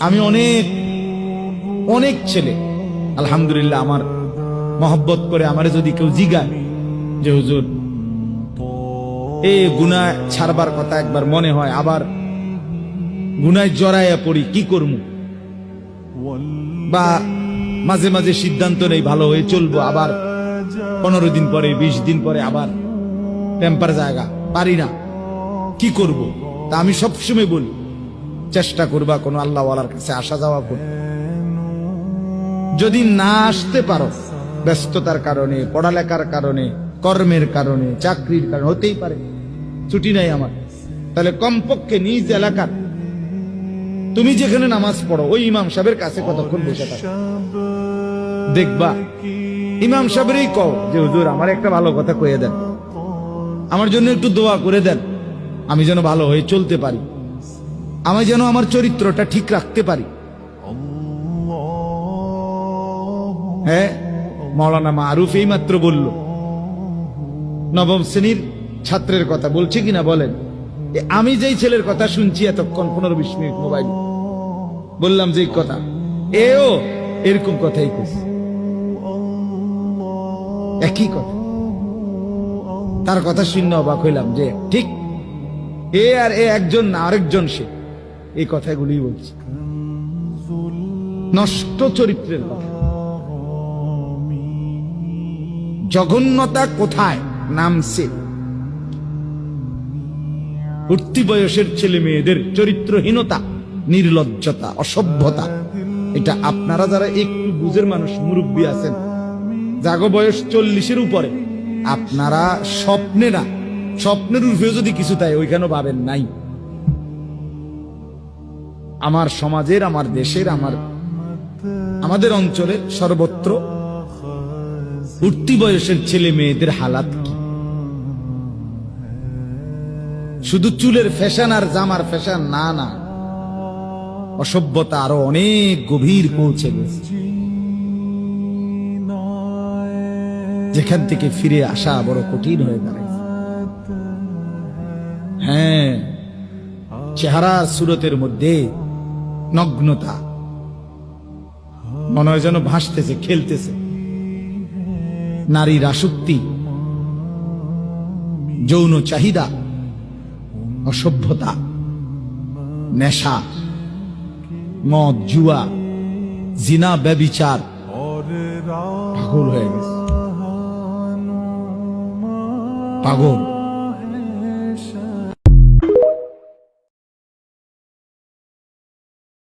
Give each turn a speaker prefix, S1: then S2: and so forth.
S1: আমি অনেক অনেক ছেলে আলহামদুলিল্লাহ আমার মহব্বত করে আমারে যদি কেউ জিগায় যে হুজুর এই গুনাহ ছাড়বার কথা একবার মনে হয়, আবার গুনায় জড়াইয়া পড়ি, কি করব? বা মাঝে মাঝে সিদ্ধান্ত নেই ভালো হয়ে চলবো, আবার 15 দিন পরে 20 দিন পরে আবার টেম্পার জায়গা পারি না, কি করব? তা আমি সবসময় বলি চেষ্টা করবা কোন আল্লাহওয়ালার কাছে আসা যাওয়া করো। যদি না আসতে পারো ব্যস্ততার কারণে, পড়ালেখার কারণে, কর্মের কারণে, চাকরির কারণে, হতেই পারে ছুটি নাই আমার, তাহলে কমপক্ষে নিজ এলাকার তুমি যেখানে নামাজ পড়ো ওই ইমাম সাহেবের কাছে কতক্ষণ বসে থাকো, দেখবা ইমাম সাহেবেরই কও যে হুজুর আমার একটা ভালো কথা কয়ে দেন, আমার জন্য একটু দোয়া করে দেন, আমি যেন ভালো হয়ে চলতে পারি, আমি যেন আমার চরিত্রটা ঠিক রাখতে পারি। হ্যাঁ, মাওলানা মারুফ এই মাত্র বলল, নবম শ্রেণীর ছাত্রের কথা বলছে কিনা বলেন? আমি যেই ছেলের কথা শুনছি এতক্ষণ 15-20 মিনিট মোবাইল বললাম যে কথা, এও এরকম কথাই কইছে, একই কথা। তার কথা শুনে অবাক হইলাম যে ঠিক এ আর এ একজন না, আরেকজন সে এই কথাগুলি বলছে। নষ্ট চরিত্রের কথা, জঘন্যতা কোথায় নামছে? উঠতি বয়সের ছেলে মেয়েদের চরিত্রহীনতা, নির্লজ্জতা, অসভ্যতা, এটা আপনারা যারা একটু বুঝের মানুষ, মুরব্বী আছেন, জাগো বয়স 40-এর উপরে, আপনারা স্বপ্নের রূপেও যদি কিছু তাই ওইখানে পাবেন নাই। আমার সমাজের, আমার দেশের, আমাদের অঞ্চলের সর্বত্র উঠতি বয়সের ছেলে মেয়েদের হালাত কি? শুধু চুলের ফ্যাশন আর জামার ফ্যাশন না, না, অসভ্যতা আরো অনেক গভীর পৌঁছে গেছে, যেখান থেকে ফিরে আসা বড় কঠিন হয়ে দাঁড়ায়। হ্যাঁ, চেহারা সুরতের মধ্যে নগ্নতা, মনে হয় যেন ভাসতেছে, খেলতেছে। নারীর আসক্তি, যৌন চাহিদা, অসভ্যতা, নেশা, মদ, জুয়া, জিনা, ব্যভিচার, পাগল হয়ে গেছে, পাগল।